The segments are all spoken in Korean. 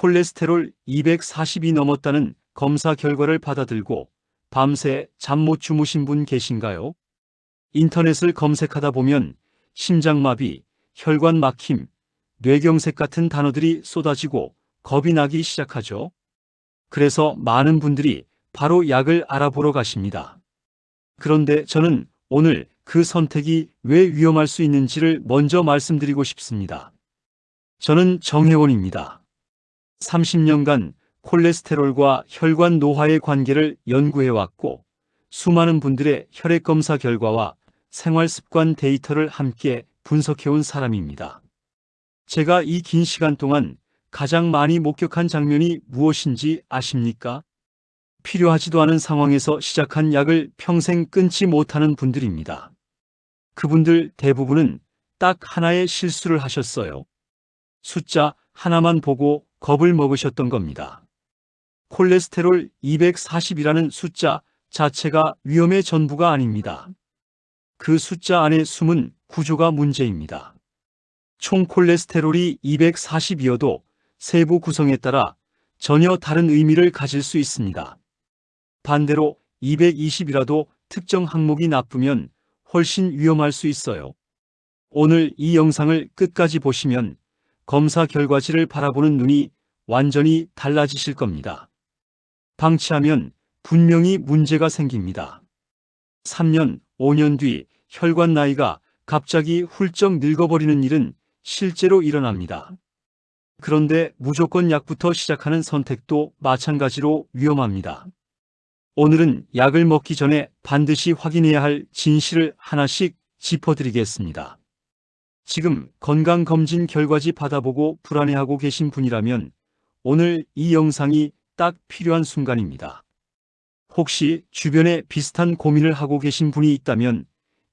콜레스테롤 240이 넘었다는 검사 결과를 받아들고 밤새 잠 못 주무신 분 계신가요? 인터넷을 검색하다 보면 심장마비, 혈관 막힘, 뇌경색 같은 단어들이 쏟아지고 겁이 나기 시작하죠. 그래서 많은 분들이 바로 약을 알아보러 가십니다. 그런데 저는 오늘 그 선택이 왜 위험할 수 있는지를 먼저 말씀드리고 싶습니다. 저는 정혜원입니다. 30년간 콜레스테롤과 혈관 노화의 관계를 연구해왔고 수많은 분들의 혈액검사 결과와 생활습관 데이터를 함께 분석해온 사람입니다. 제가 이 긴 시간 동안 가장 많이 목격한 장면이 무엇인지 아십니까? 필요하지도 않은 상황에서 시작한 약을 평생 끊지 못하는 분들입니다. 그분들 대부분은 딱 하나의 실수를 하셨어요. 숫자 하나만 보고 겁을 먹으셨던 겁니다. 콜레스테롤 240이라는 숫자 자체가 위험의 전부가 아닙니다. 그 숫자 안에 숨은 구조가 문제입니다. 총 콜레스테롤이 240이어도 세부 구성에 따라 전혀 다른 의미를 가질 수 있습니다. 반대로 220이라도 특정 항목이 나쁘면 훨씬 위험할 수 있어요. 오늘 이 영상을 끝까지 보시면 검사 결과지를 바라보는 눈이 완전히 달라지실 겁니다. 방치하면 분명히 문제가 생깁니다. 3년, 5년 뒤 혈관 나이가 갑자기 훌쩍 늙어버리는 일은 실제로 일어납니다. 그런데 무조건 약부터 시작하는 선택도 마찬가지로 위험합니다. 오늘은 약을 먹기 전에 반드시 확인해야 할 진실을 하나씩 짚어드리겠습니다. 지금 건강검진 결과지 받아보고 불안해하고 계신 분이라면 오늘 이 영상이 딱 필요한 순간입니다. 혹시 주변에 비슷한 고민을 하고 계신 분이 있다면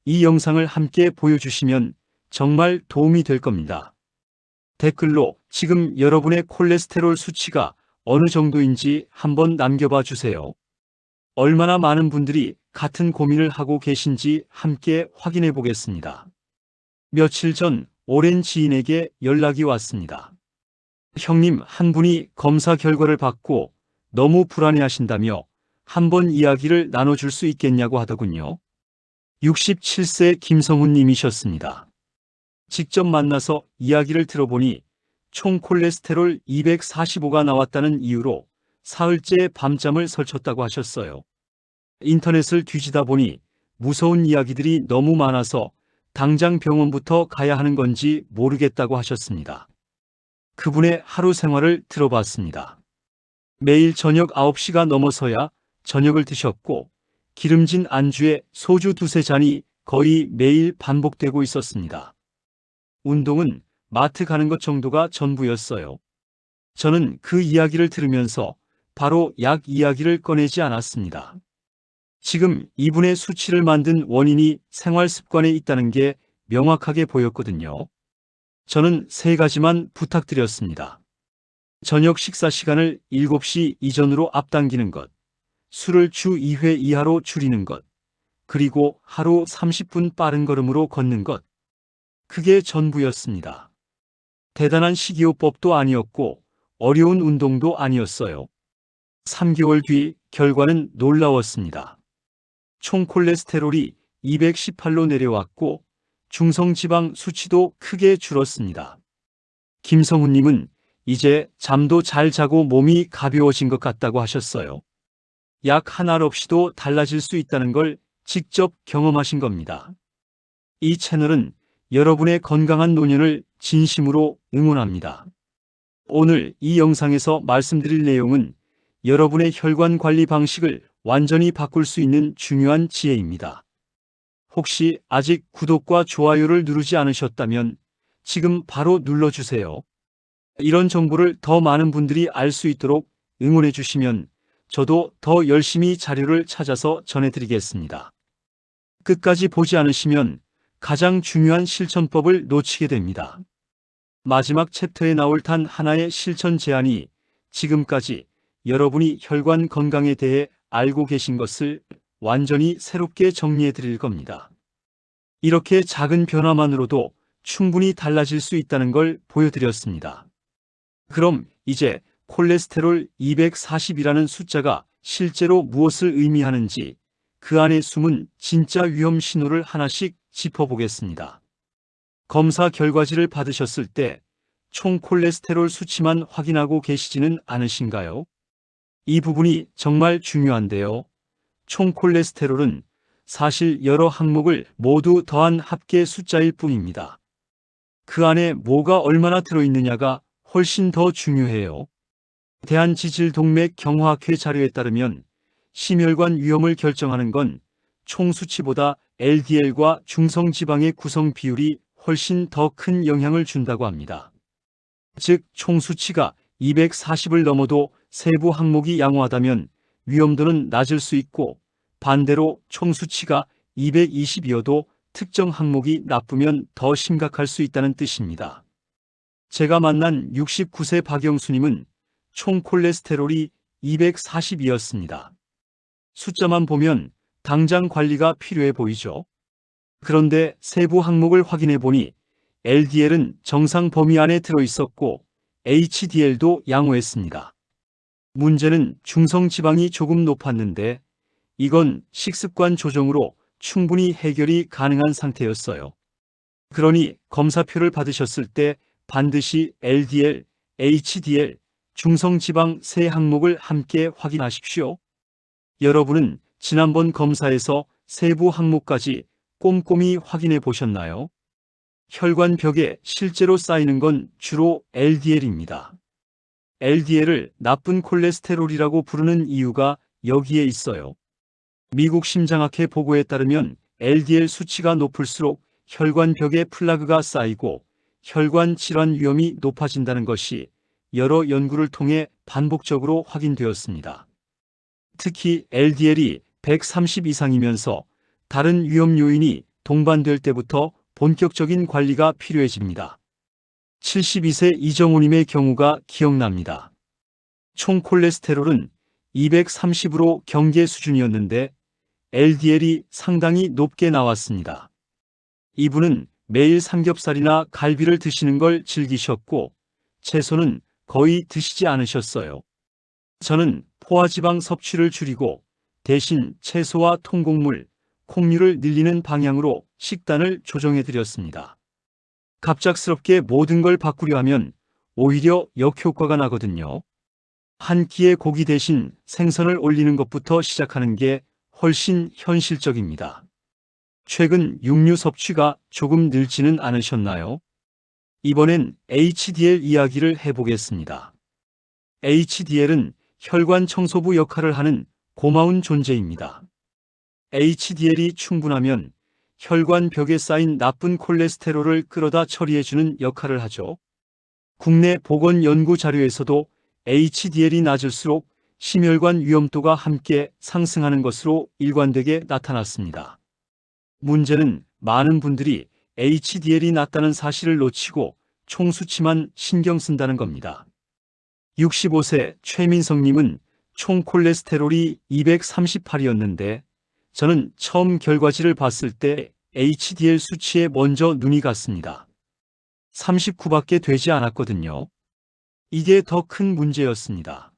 이 영상을 함께 보여주시면 정말 도움이 될 겁니다. 댓글로 지금 여러분의 콜레스테롤 수치가 어느 정도인지 한번 남겨봐 주세요. 얼마나 많은 분들이 같은 고민을 하고 계신지 함께 확인해 보겠습니다. 며칠 전 오랜 지인에게 연락이 왔습니다. 형님 한 분이 검사 결과를 받고 너무 불안해하신다며 한번 이야기를 나눠줄 수 있겠냐고 하더군요. 67세 김성훈 님이셨습니다. 직접 만나서 이야기를 들어보니 총 콜레스테롤 245가 나왔다는 이유로 사흘째 밤잠을 설쳤다고 하셨어요. 인터넷을 뒤지다 보니 무서운 이야기들이 너무 많아서 당장 병원부터 가야 하는 건지 모르겠다고 하셨습니다. 그분의 하루 생활을 들어봤습니다. 매일 저녁 9시가 넘어서야 저녁을 드셨고 기름진 안주에 소주 두세 잔이 거의 매일 반복되고 있었습니다. 운동은 마트 가는 것 정도가 전부였어요. 저는 그 이야기를 들으면서 바로 약 이야기를 꺼내지 않았습니다. 지금 이분의 수치를 만든 원인이 생활 습관에 있다는 게 명확하게 보였거든요. 저는 세 가지만 부탁드렸습니다. 저녁 식사 시간을 7시 이전으로 앞당기는 것, 술을 주 2회 이하로 줄이는 것, 그리고 하루 30분 빠른 걸음으로 걷는 것. 그게 전부였습니다. 대단한 식이요법도 아니었고 어려운 운동도 아니었어요. 3개월 뒤 결과는 놀라웠습니다. 총 콜레스테롤이 218로 내려왔고 중성지방 수치도 크게 줄었습니다. 김성훈님은 이제 잠도 잘 자고 몸이 가벼워진 것 같다고 하셨어요. 약 하나 없이도 달라질 수 있다는 걸 직접 경험하신 겁니다. 이 채널은 여러분의 건강한 노년을 진심으로 응원합니다. 오늘 이 영상에서 말씀드릴 내용은 여러분의 혈관 관리 방식을 완전히 바꿀 수 있는 중요한 지혜입니다. 혹시 아직 구독과 좋아요를 누르지 않으셨다면 지금 바로 눌러주세요. 이런 정보를 더 많은 분들이 알 수 있도록 응원해 주시면 저도 더 열심히 자료를 찾아서 전해드리겠습니다. 끝까지 보지 않으시면 가장 중요한 실천법을 놓치게 됩니다. 마지막 챕터에 나올 단 하나의 실천 제안이 지금까지 여러분이 혈관 건강에 대해 알고 계신 것을 완전히 새롭게 정리해 드릴 겁니다. 이렇게 작은 변화만으로도 충분히 달라질 수 있다는 걸 보여드렸습니다. 그럼 이제 콜레스테롤 240이라는 숫자가 실제로 무엇을 의미하는지 그 안에 숨은 진짜 위험 신호를 하나씩 짚어보겠습니다. 검사 결과지를 받으셨을 때 총 콜레스테롤 수치만 확인하고 계시지는 않으신가요? 이 부분이 정말 중요한데요. 총 콜레스테롤은 사실 여러 항목을 모두 더한 합계 숫자일 뿐입니다. 그 안에 뭐가 얼마나 들어있느냐가 훨씬 더 중요해요. 대한지질동맥경화학회 자료에 따르면 심혈관 위험을 결정하는 건 총 수치보다 LDL과 중성지방의 구성 비율이 훨씬 더 큰 영향을 준다고 합니다. 즉, 총 수치가 240을 넘어도 세부 항목이 양호하다면 위험도는 낮을 수 있고, 반대로 총 수치가 220이어도 특정 항목이 나쁘면 더 심각할 수 있다는 뜻입니다. 제가 만난 69세 박영수님은 총 콜레스테롤이 240이었습니다. 숫자만 보면 당장 관리가 필요해 보이죠. 그런데 세부 항목을 확인해 보니 LDL은 정상 범위 안에 들어 있었고 HDL도 양호했습니다. 문제는 중성지방이 조금 높았는데 이건 식습관 조정으로 충분히 해결이 가능한 상태였어요. 그러니 검사표를 받으셨을 때 반드시 LDL, HDL, 중성지방 세 항목을 함께 확인하십시오. 여러분은 지난번 검사에서 세부 항목까지 꼼꼼히 확인해 보셨나요? 혈관벽에 실제로 쌓이는 건 주로 LDL입니다. LDL을 나쁜 콜레스테롤이라고 부르는 이유가 여기에 있어요. 미국 심장학회 보고에 따르면 LDL 수치가 높을수록 혈관벽에 플라그가 쌓이고 혈관 질환 위험이 높아진다는 것이 여러 연구를 통해 반복적으로 확인되었습니다. 특히 LDL이 130 이상이면서 다른 위험 요인이 동반될 때부터 본격적인 관리가 필요해집니다. 72세 이정우님의 경우가 기억납니다. 총 콜레스테롤은 230으로 경계 수준이었는데 LDL이 상당히 높게 나왔습니다. 이분은 매일 삼겹살이나 갈비를 드시는 걸 즐기셨고 채소는 거의 드시지 않으셨어요. 저는 포화지방 섭취를 줄이고 대신 채소와 통곡물, 콩류를 늘리는 방향으로 식단을 조정해드렸습니다. 갑작스럽게 모든 걸 바꾸려 하면 오히려 역효과가 나거든요. 한 끼의 고기 대신 생선을 올리는 것부터 시작하는 게 훨씬 현실적입니다. 최근 육류 섭취가 조금 늘지는 않으셨나요? 이번엔 HDL 이야기를 해보겠습니다. HDL은 혈관 청소부 역할을 하는 고마운 존재입니다. HDL이 충분하면 혈관 벽에 쌓인 나쁜 콜레스테롤을 끌어다 처리해주는 역할을 하죠. 국내 보건 연구 자료에서도 HDL이 낮을수록 심혈관 위험도가 함께 상승하는 것으로 일관되게 나타났습니다. 문제는 많은 분들이 HDL이 낮다는 사실을 놓치고 총 수치만 신경 쓴다는 겁니다. 65세 최민성님은 총 콜레스테롤이 238이었는데 저는 처음 결과지를 봤을 때 HDL 수치에 먼저 눈이 갔습니다. 39밖에 되지 않았거든요. 이게 더 큰 문제였습니다.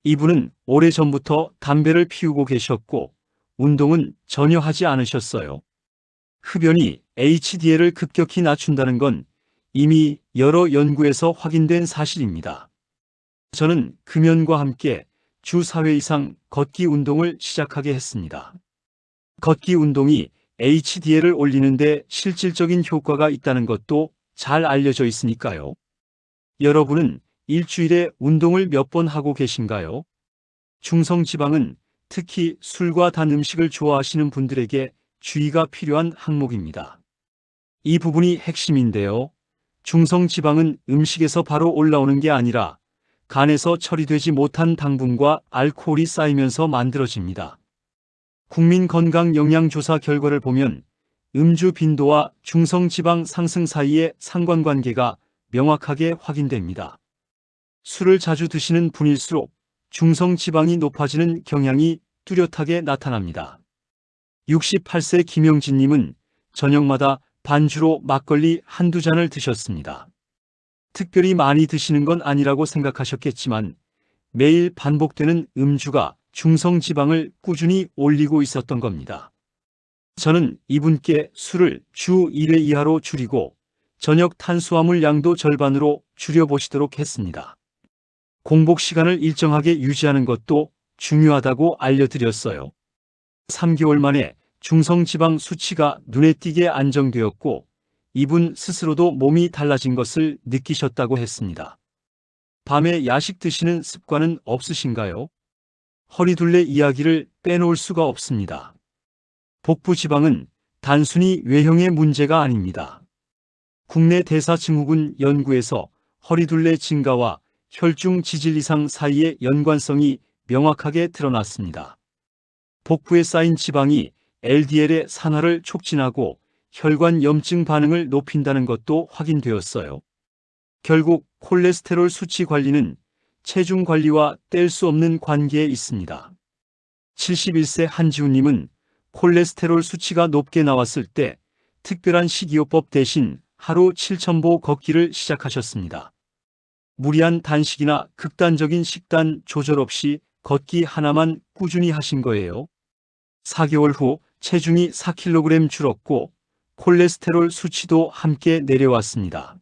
이분은 오래전부터 담배를 피우고 계셨고 운동은 전혀 하지 않으셨어요. 흡연이 HDL을 급격히 낮춘다는 건 이미 여러 연구에서 확인된 사실입니다. 저는 금연과 함께 주 4회 이상 걷기 운동을 시작하게 했습니다. 걷기 운동이 HDL을 올리는데 실질적인 효과가 있다는 것도 잘 알려져 있으니까요. 여러분은 일주일에 운동을 몇 번 하고 계신가요? 중성지방은 특히 술과 단 음식을 좋아하시는 분들에게 주의가 필요한 항목입니다. 이 부분이 핵심인데요. 중성지방은 음식에서 바로 올라오는 게 아니라 간에서 처리되지 못한 당분과 알코올이 쌓이면서 만들어집니다. 국민건강영양조사 결과를 보면 음주 빈도와 중성지방 상승 사이의 상관관계가 명확하게 확인됩니다. 술을 자주 드시는 분일수록 중성지방이 높아지는 경향이 뚜렷하게 나타납니다. 68세 김영진님은 저녁마다 반주로 막걸리 한두 잔을 드셨습니다. 특별히 많이 드시는 건 아니라고 생각하셨겠지만 매일 반복되는 음주가 중성지방을 꾸준히 올리고 있었던 겁니다. 저는 이분께 술을 주 1회 이하로 줄이고 저녁 탄수화물 양도 절반으로 줄여보시도록 했습니다. 공복 시간을 일정하게 유지하는 것도 중요하다고 알려드렸어요. 3개월 만에 중성지방 수치가 눈에 띄게 안정되었고 이분 스스로도 몸이 달라진 것을 느끼셨다고 했습니다. 밤에 야식 드시는 습관은 없으신가요? 허리둘레 이야기를 빼놓을 수가 없습니다. 복부 지방은 단순히 외형의 문제가 아닙니다. 국내 대사증후군 연구에서 허리둘레 증가와 혈중 지질 이상 사이의 연관성이 명확하게 드러났습니다. 복부에 쌓인 지방이 LDL의 산화를 촉진하고 혈관 염증 반응을 높인다는 것도 확인되었어요. 결국 콜레스테롤 수치 관리는 체중 관리와 뗄 수 없는 관계에 있습니다. 71세 한지훈님은 콜레스테롤 수치가 높게 나왔을 때 특별한 식이요법 대신 하루 7,000보 걷기를 시작하셨습니다. 무리한 단식이나 극단적인 식단 조절 없이 걷기 하나만 꾸준히 하신 거예요. 4개월 후 체중이 4kg 줄었고 콜레스테롤 수치도 함께 내려왔습니다.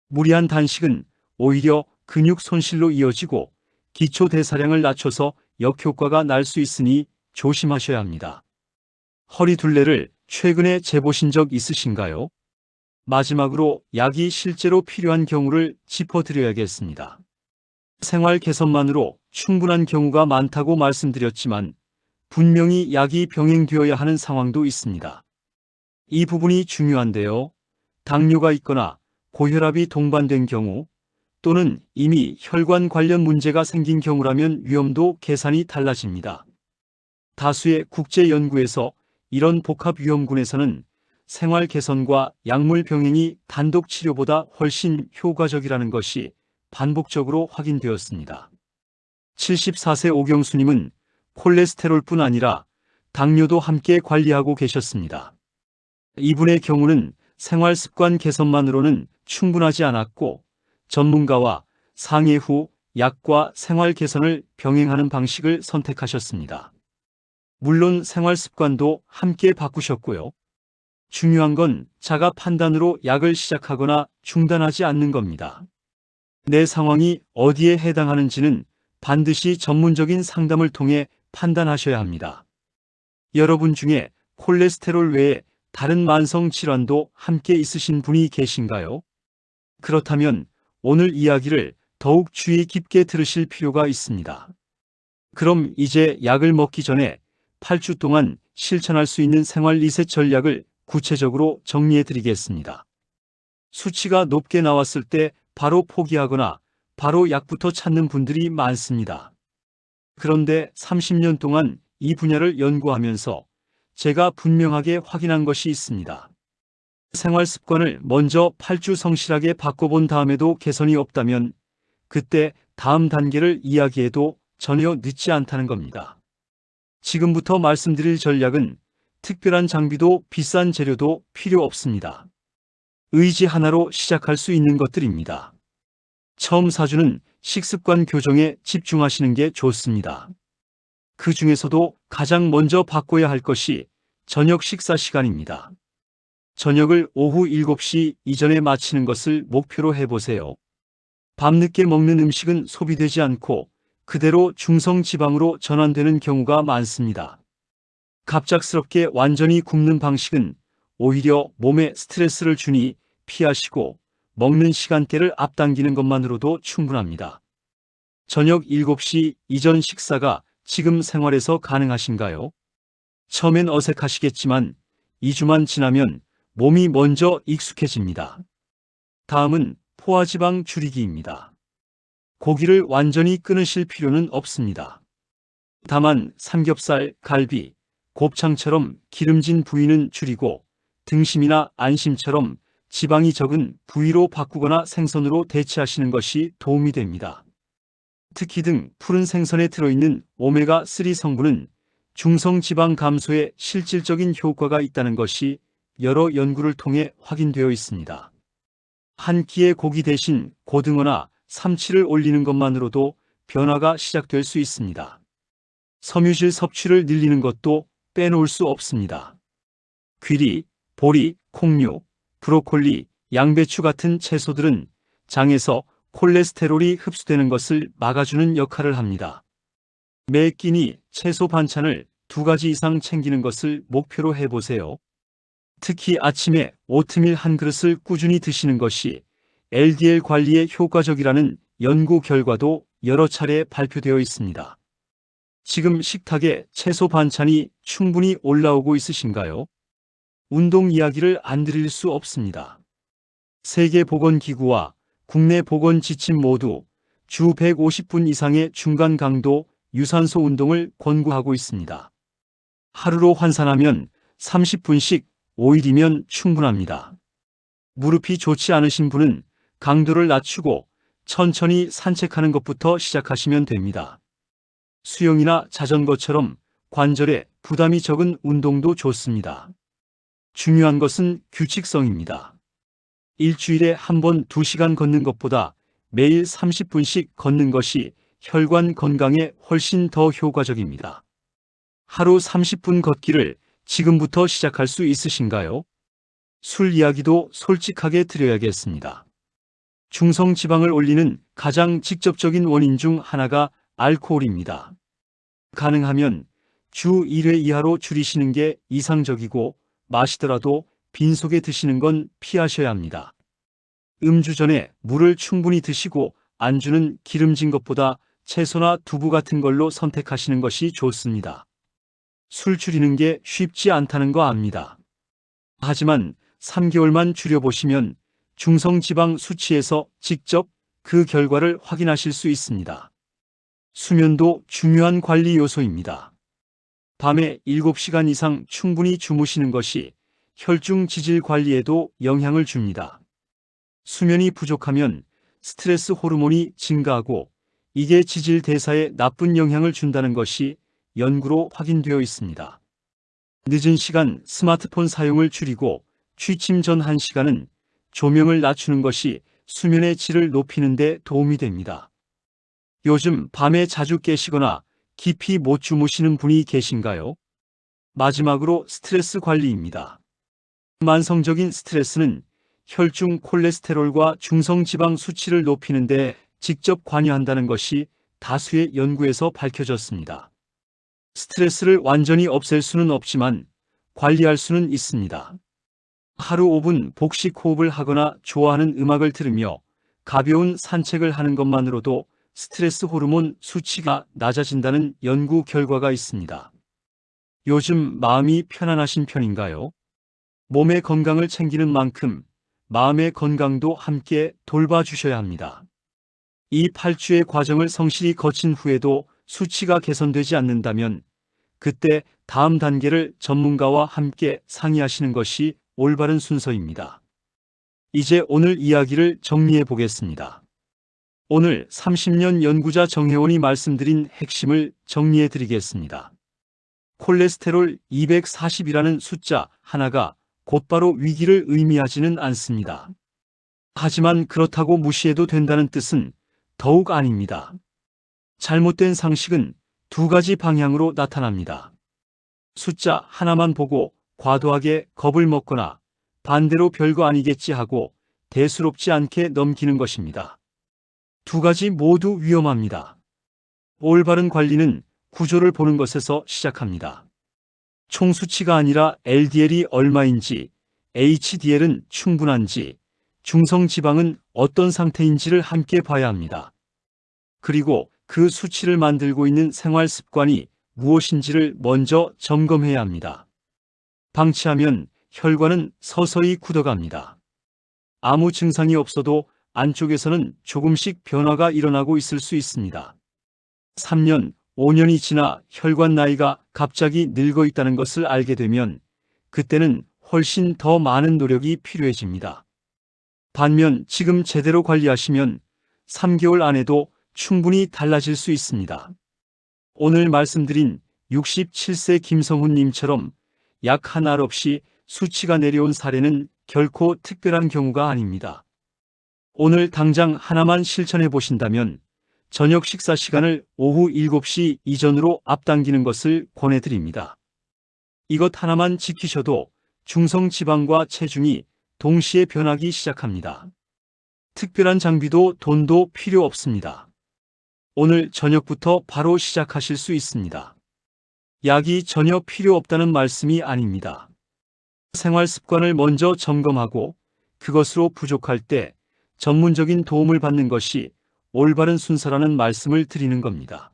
무리한 단식은 오히려 근육 손실로 이어지고 기초 대사량을 낮춰서 역효과가 날 수 있으니 조심하셔야 합니다. 허리 둘레를 최근에 재보신 적 있으신가요? 마지막으로 약이 실제로 필요한 경우를 짚어드려야겠습니다. 생활 개선만으로 충분한 경우가 많다고 말씀드렸지만 분명히 약이 병행되어야 하는 상황도 있습니다. 이 부분이 중요한데요. 당뇨가 있거나 고혈압이 동반된 경우 또는 이미 혈관 관련 문제가 생긴 경우라면 위험도 계산이 달라집니다. 다수의 국제 연구에서 이런 복합 위험군에서는 생활 개선과 약물 병행이 단독 치료보다 훨씬 효과적이라는 것이 반복적으로 확인되었습니다. 74세 오경수님은 콜레스테롤뿐 아니라 당뇨도 함께 관리하고 계셨습니다. 이분의 경우는 생활 습관 개선만으로는 충분하지 않았고 전문가와 상의 후 약과 생활 개선을 병행하는 방식을 선택하셨습니다. 물론 생활 습관도 함께 바꾸셨고요. 중요한 건 자가 판단으로 약을 시작하거나 중단하지 않는 겁니다. 내 상황이 어디에 해당하는지는 반드시 전문적인 상담을 통해 판단하셔야 합니다. 여러분 중에 콜레스테롤 외에 다른 만성 질환도 함께 있으신 분이 계신가요? 그렇다면 오늘 이야기를 더욱 주의 깊게 들으실 필요가 있습니다. 그럼 이제 약을 먹기 전에 8주 동안 실천할 수 있는 생활 리셋 전략을 구체적으로 정리해 드리겠습니다. 수치가 높게 나왔을 때 바로 포기하거나 바로 약부터 찾는 분들이 많습니다. 그런데 30년 동안 이 분야를 연구하면서 제가 분명하게 확인한 것이 있습니다. 생활 습관을 먼저 8주 성실하게 바꿔본 다음에도 개선이 없다면 그때 다음 단계를 이야기해도 전혀 늦지 않다는 겁니다. 지금부터 말씀드릴 전략은 특별한 장비도 비싼 재료도 필요 없습니다. 의지 하나로 시작할 수 있는 것들입니다. 처음 4주는 식습관 교정에 집중하시는 게 좋습니다. 그 중에서도 가장 먼저 바꿔야 할 것이 저녁 식사 시간입니다. 저녁을 오후 7시 이전에 마치는 것을 목표로 해보세요. 밤늦게 먹는 음식은 소비되지 않고 그대로 중성지방으로 전환되는 경우가 많습니다. 갑작스럽게 완전히 굶는 방식은 오히려 몸에 스트레스를 주니 피하시고 먹는 시간대를 앞당기는 것만으로도 충분합니다. 저녁 7시 이전 식사가 지금 생활에서 가능하신가요? 처음엔 어색하시겠지만 2주만 지나면 몸이 먼저 익숙해집니다. 다음은 포화지방 줄이기입니다. 고기를 완전히 끊으실 필요는 없습니다. 다만 삼겹살, 갈비, 곱창처럼 기름진 부위는 줄이고 등심이나 안심처럼 지방이 적은 부위로 바꾸거나 생선으로 대체하시는 것이 도움이 됩니다. 특히 등 푸른 생선에 들어있는 오메가3 성분은 중성지방 감소에 실질적인 효과가 있다는 것이 여러 연구를 통해 확인되어 있습니다. 한 끼의 고기 대신 고등어나 삼치를 올리는 것만으로도 변화가 시작될 수 있습니다. 섬유질 섭취를 늘리는 것도 빼놓을 수 없습니다. 귀리, 보리, 콩류, 브로콜리, 양배추 같은 채소들은 장에서 콜레스테롤이 흡수되는 것을 막아주는 역할을 합니다. 매 끼니 채소 반찬을 2가지 이상 챙기는 것을 목표로 해보세요. 특히 아침에 오트밀 한 그릇을 꾸준히 드시는 것이 LDL 관리에 효과적이라는 연구 결과도 여러 차례 발표되어 있습니다. 지금 식탁에 채소 반찬이 충분히 올라오고 있으신가요? 운동 이야기를 안 드릴 수 없습니다. 세계보건기구와 국내 보건 지침 모두 주 150분 이상의 중간 강도 유산소 운동을 권고하고 있습니다. 하루로 환산하면 30분씩 5일이면 충분합니다. 무릎이 좋지 않으신 분은 강도를 낮추고 천천히 산책하는 것부터 시작하시면 됩니다. 수영이나 자전거처럼 관절에 부담이 적은 운동도 좋습니다. 중요한 것은 규칙성입니다. 일주일에 한 번 2시간 걷는 것보다 매일 30분씩 걷는 것이 혈관 건강에 훨씬 더 효과적입니다. 하루 30분 걷기를 지금부터 시작할 수 있으신가요? 술 이야기도 솔직하게 드려야겠습니다. 중성지방을 올리는 가장 직접적인 원인 중 하나가 알코올입니다. 가능하면 주 1회 이하로 줄이시는 게 이상적이고 마시더라도 빈속에 드시는 건 피하셔야 합니다. 음주 전에 물을 충분히 드시고 안주는 기름진 것보다 채소나 두부 같은 걸로 선택하시는 것이 좋습니다. 술 줄이는 게 쉽지 않다는 거 압니다. 하지만 3개월만 줄여보시면 중성지방 수치에서 직접 그 결과를 확인하실 수 있습니다. 수면도 중요한 관리 요소입니다. 밤에 7시간 이상 충분히 주무시는 것이 혈중 지질 관리에도 영향을 줍니다. 수면이 부족하면 스트레스 호르몬이 증가하고 이게 지질 대사에 나쁜 영향을 준다는 것이 연구로 확인되어 있습니다. 늦은 시간 스마트폰 사용을 줄이고 취침 전 1시간은 조명을 낮추는 것이 수면의 질을 높이는 데 도움이 됩니다. 요즘 밤에 자주 깨시거나 깊이 못 주무시는 분이 계신가요? 마지막으로 스트레스 관리입니다. 만성적인 스트레스는 혈중 콜레스테롤과 중성지방 수치를 높이는 데 직접 관여한다는 것이 다수의 연구에서 밝혀졌습니다. 스트레스를 완전히 없앨 수는 없지만 관리할 수는 있습니다. 하루 5분 복식 호흡을 하거나 좋아하는 음악을 들으며 가벼운 산책을 하는 것만으로도 스트레스 호르몬 수치가 낮아진다는 연구 결과가 있습니다. 요즘 마음이 편안하신 편인가요? 몸의 건강을 챙기는 만큼 마음의 건강도 함께 돌봐주셔야 합니다. 이 8주의 과정을 성실히 거친 후에도 수치가 개선되지 않는다면 그때 다음 단계를 전문가와 함께 상의하시는 것이 올바른 순서입니다. 이제 오늘 이야기를 정리해 보겠습니다. 오늘 30년 연구자 정혜원이 말씀드린 핵심을 정리해 드리겠습니다. 콜레스테롤 240이라는 숫자 하나가 곧바로 위기를 의미하지는 않습니다. 하지만 그렇다고 무시해도 된다는 뜻은 더욱 아닙니다. 잘못된 상식은 2가지 방향으로 나타납니다. 숫자 하나만 보고 과도하게 겁을 먹거나 반대로 별거 아니겠지 하고 대수롭지 않게 넘기는 것입니다. 2가지 모두 위험합니다. 올바른 관리는 구조를 보는 것에서 시작합니다. 총 수치가 아니라 LDL이 얼마인지, HDL은 충분한지, 중성지방은 어떤 상태인지를 함께 봐야 합니다. 그리고 그 수치를 만들고 있는 생활 습관이 무엇인지를 먼저 점검해야 합니다. 방치하면 혈관은 서서히 굳어갑니다. 아무 증상이 없어도 안쪽에서는 조금씩 변화가 일어나고 있을 수 있습니다. 3년, 5년이 지나 혈관 나이가 갑자기 늙어 있다는 것을 알게 되면 그때는 훨씬 더 많은 노력이 필요해집니다. 반면 지금 제대로 관리하시면 3개월 안에도 충분히 달라질 수 있습니다. 오늘 말씀드린 67세 김성훈님처럼 약 한 알 없이 수치가 내려온 사례는 결코 특별한 경우가 아닙니다. 오늘 당장 하나만 실천해 보신다면 저녁 식사 시간을 오후 7시 이전으로 앞당기는 것을 권해드립니다. 이것 하나만 지키셔도 중성 지방과 체중이 동시에 변하기 시작합니다. 특별한 장비도 돈도 필요 없습니다. 오늘 저녁부터 바로 시작하실 수 있습니다. 약이 전혀 필요 없다는 말씀이 아닙니다. 생활 습관을 먼저 점검하고 그것으로 부족할 때 전문적인 도움을 받는 것이 올바른 순서라는 말씀을 드리는 겁니다.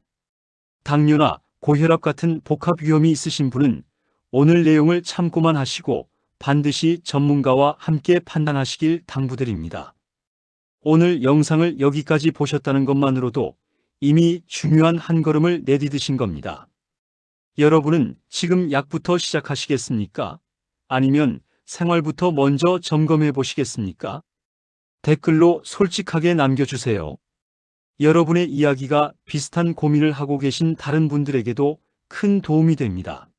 당뇨나 고혈압 같은 복합 위험이 있으신 분은 오늘 내용을 참고만 하시고 반드시 전문가와 함께 판단하시길 당부드립니다. 오늘 영상을 여기까지 보셨다는 것만으로도 이미 중요한 한 걸음을 내디디신 겁니다. 여러분은 지금 약부터 시작하시겠습니까? 아니면 생활부터 먼저 점검해 보시겠습니까? 댓글로 솔직하게 남겨주세요. 여러분의 이야기가 비슷한 고민을 하고 계신 다른 분들에게도 큰 도움이 됩니다.